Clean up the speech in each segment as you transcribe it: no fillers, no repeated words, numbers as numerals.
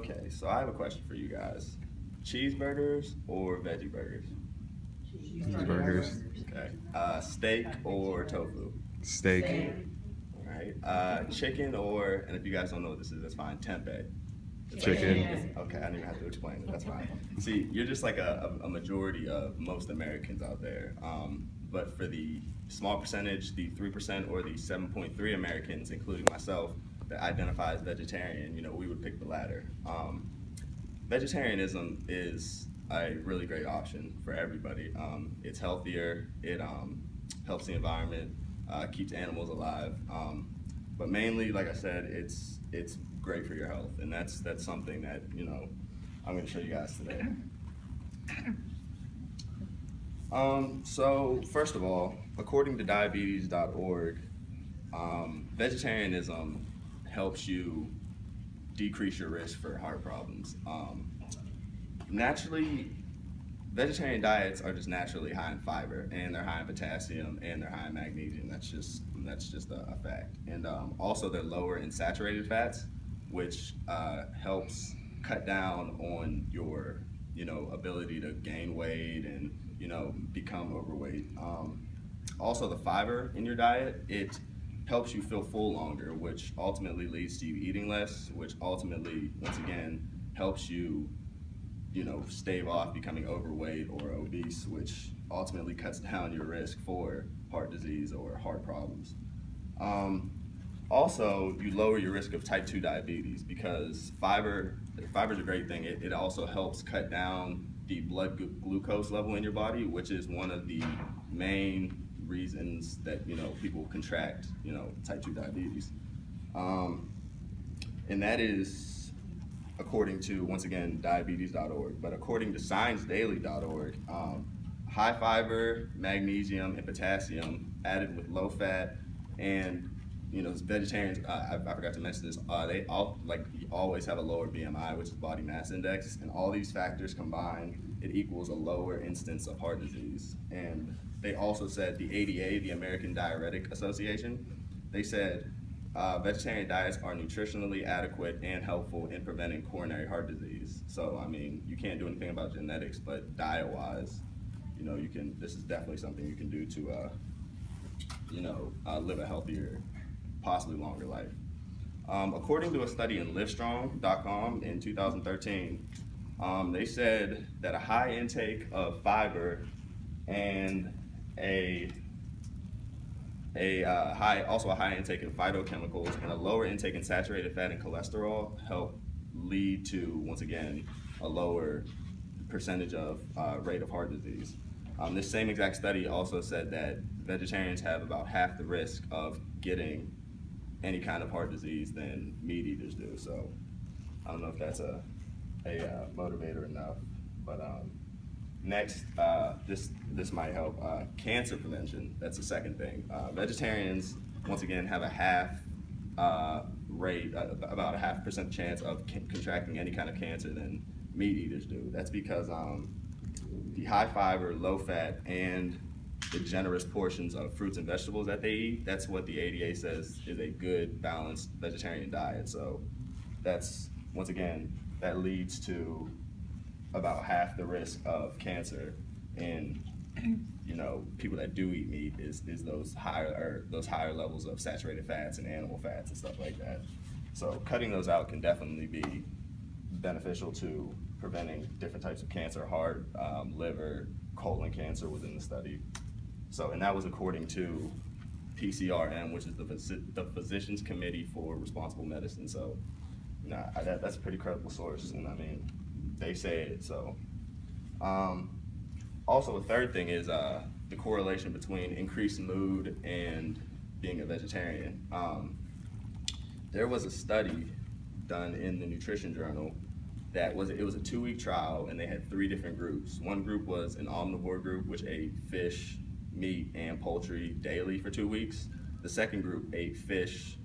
Okay, so I have a question for you guys. Cheeseburgers or veggie burgers? Cheeseburgers. Okay. Steak or tofu? Steak. All right. Chicken or, and if you guys don't know what this is, that's fine, tempeh. Chicken. Okay, I don't even have to explain it. That's fine. See, you're just like a majority of most Americans out there. But for the small percentage, the 3% or the 7.3 Americans, including myself, that identify as vegetarian, we would pick the latter. Vegetarianism is a really great option for everybody. It's healthier. It helps the environment, keeps animals alive. But mainly, like I said, it's great for your health, and that's something that I'm going to show you guys today. So first of all, according to diabetes.org, vegetarianism helps you decrease your risk for heart problems. Naturally, vegetarian diets are just naturally high in fiber, and they're high in potassium, and they're high in magnesium. That's just a fact. And also, they're lower in saturated fats, which helps cut down on your ability to gain weight and become overweight. Also, the fiber in your diet, it helps you feel full longer, which ultimately leads to you eating less, which ultimately, once again, helps you stave off becoming overweight or obese, which ultimately cuts down your risk for heart disease or heart problems. Also, you lower your risk of type 2 diabetes because fiber is a great thing. It also helps cut down the blood glucose level in your body, which is one of the main reasons that people contract type 2 diabetes. And that is according to, once again, diabetes.org. But according to ScienceDaily.org, high fiber, magnesium, and potassium added with low fat and vegetarians, I forgot to mention this, they always have a lower BMI, which is body mass index, and all these factors combined, it equals a lower instance of heart disease. And they also said the ADA, the American Diuretic Association, they said vegetarian diets are nutritionally adequate and helpful in preventing coronary heart disease. So, I mean, you can't do anything about genetics, but diet-wise, this is definitely something you can do to, live a healthier, possibly longer life. According to a study in Livestrong.com in 2013, they said that a high intake of fiber and a high intake of phytochemicals and a lower intake in saturated fat and cholesterol help lead to, once again, a lower percentage of rate of heart disease. This same exact study also said that vegetarians have about half the risk of getting any kind of heart disease than meat eaters do. So I don't know if that's a motivator enough, but next, this might help. Cancer prevention, that's the second thing. Vegetarians, once again, have a half rate, about a 0.5% chance of contracting any kind of cancer than meat eaters do. That's because the high fiber, low fat, and the generous portions of fruits and vegetables that they eat, that's what the ADA says is a good, balanced vegetarian diet. So that's, once again, that leads to about half the risk of cancer in people that do eat meat is those higher levels of saturated fats and animal fats and stuff like that. So cutting those out can definitely be beneficial to preventing different types of cancer, heart, liver, colon cancer within the study. So, and that was according to PCRM, which is the Physicians Committee for Responsible Medicine. So, that's a pretty credible source, and I mean, they say it. So, also a third thing is the correlation between increased mood and being a vegetarian. There was a study done in the Nutrition Journal it was a 2-week trial, and they had 3 different groups. One group was an omnivore group, which ate fish, meat, and poultry daily for 2 weeks. The second group ate fish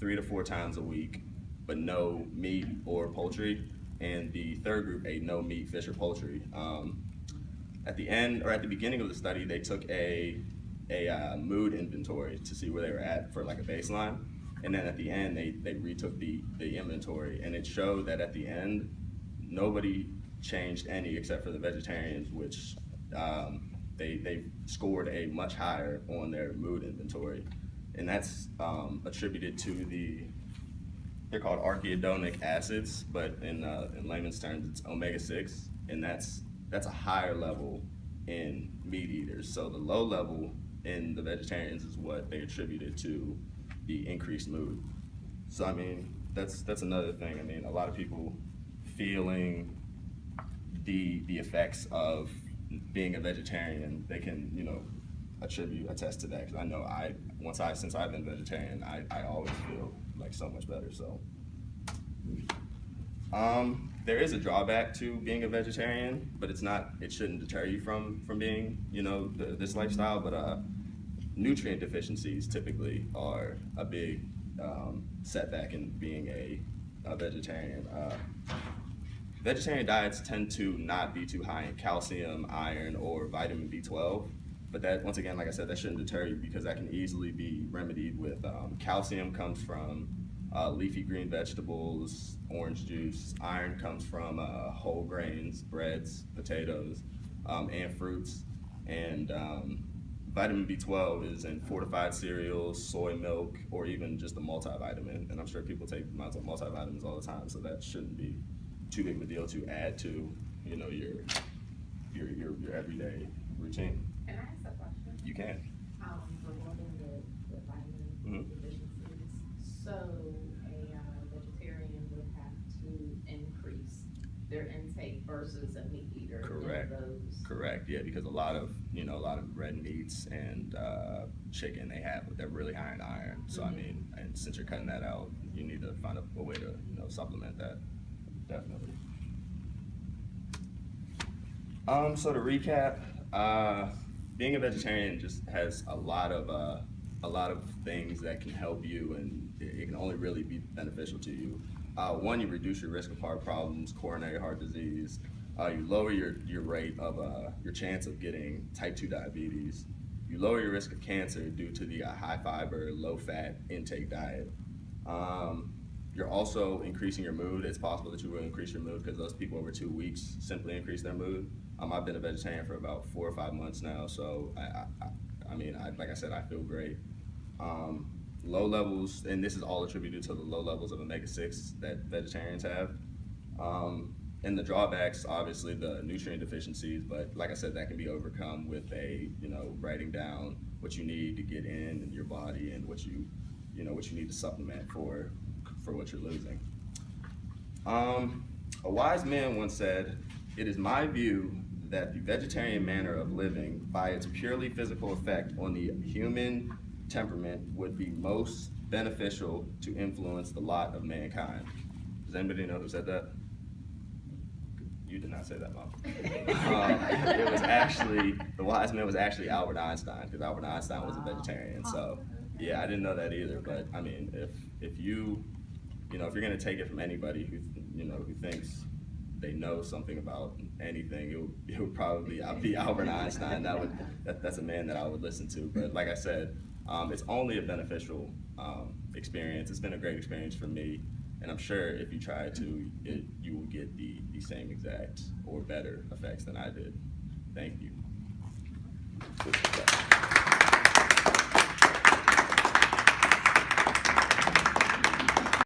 3 to 4 times a week, but no meat or poultry. And the third group ate no meat, fish, or poultry. At the beginning of the study, they took a mood inventory to see where they were at for like a baseline. And then at the end, they retook the inventory, and it showed that at the end, nobody changed any except for the vegetarians, which they scored a much higher on their mood inventory. And that's attributed to they're called arachidonic acids, but in layman's terms, it's omega-6, and that's a higher level in meat eaters. So the low level in the vegetarians is what they attributed to the increased mood. So I mean, that's another thing. I mean, a lot of people feeling the effects of being a vegetarian, they can, attest to that. Because I know since I've been vegetarian, I always feel like so much better. So there is a drawback to being a vegetarian, but it shouldn't deter you from being, this lifestyle. But nutrient deficiencies typically are a big setback in being a vegetarian. Vegetarian diets tend to not be too high in calcium, iron, or vitamin B12. But that, once again, like I said, that shouldn't deter you because that can easily be remedied with calcium comes from leafy green vegetables, orange juice. Iron comes from whole grains, breads, potatoes, and fruits. And vitamin B12 is in fortified cereals, soy milk, or even just a multivitamin. And I'm sure people take multivitamins all the time, so that shouldn't be too big of a deal to add to, your everyday routine. Can I ask a question? You can. Regarding the vitamin deficiencies, so a vegetarian would have to increase their intake versus a meat eater. Correct. Correct. Yeah, because a lot of red meats and chicken, they're really high in iron. So I mean, and since you're cutting that out, you need to find a way to supplement that. Definitely. So to recap, being a vegetarian just has a lot of things that can help you, and it can only really be beneficial to you. One, you reduce your risk of heart problems, coronary heart disease. You lower your rate of your chance of getting type 2 diabetes. You lower your risk of cancer due to the high fiber, low fat intake diet. You're also increasing your mood. It's possible that you will increase your mood because those people over 2 weeks simply increase their mood. I've been a vegetarian for about 4 or 5 months now, so I mean, like I said, I feel great. Low levels, and this is all attributed to the low levels of omega-6 that vegetarians have. And the drawbacks, obviously, the nutrient deficiencies, but like I said, that can be overcome with writing down what you need to get in your body and what you need to supplement for what you're losing. A wise man once said, "It is my view that the vegetarian manner of living, by its purely physical effect on the human temperament, would be most beneficial to influence the lot of mankind." Does anybody know who said that? You did not say that, Mom. It was actually, the wise man was actually Albert Einstein, because Albert Einstein was a vegetarian. So yeah, I didn't know that either. But I mean, if you're gonna take it from anybody who thinks they know something about anything, it would probably be Albert Einstein. That's a man that I would listen to. But like I said, it's only a beneficial experience. It's been a great experience for me, and I'm sure if you try to, you will get the same exact or better effects than I did. Thank you.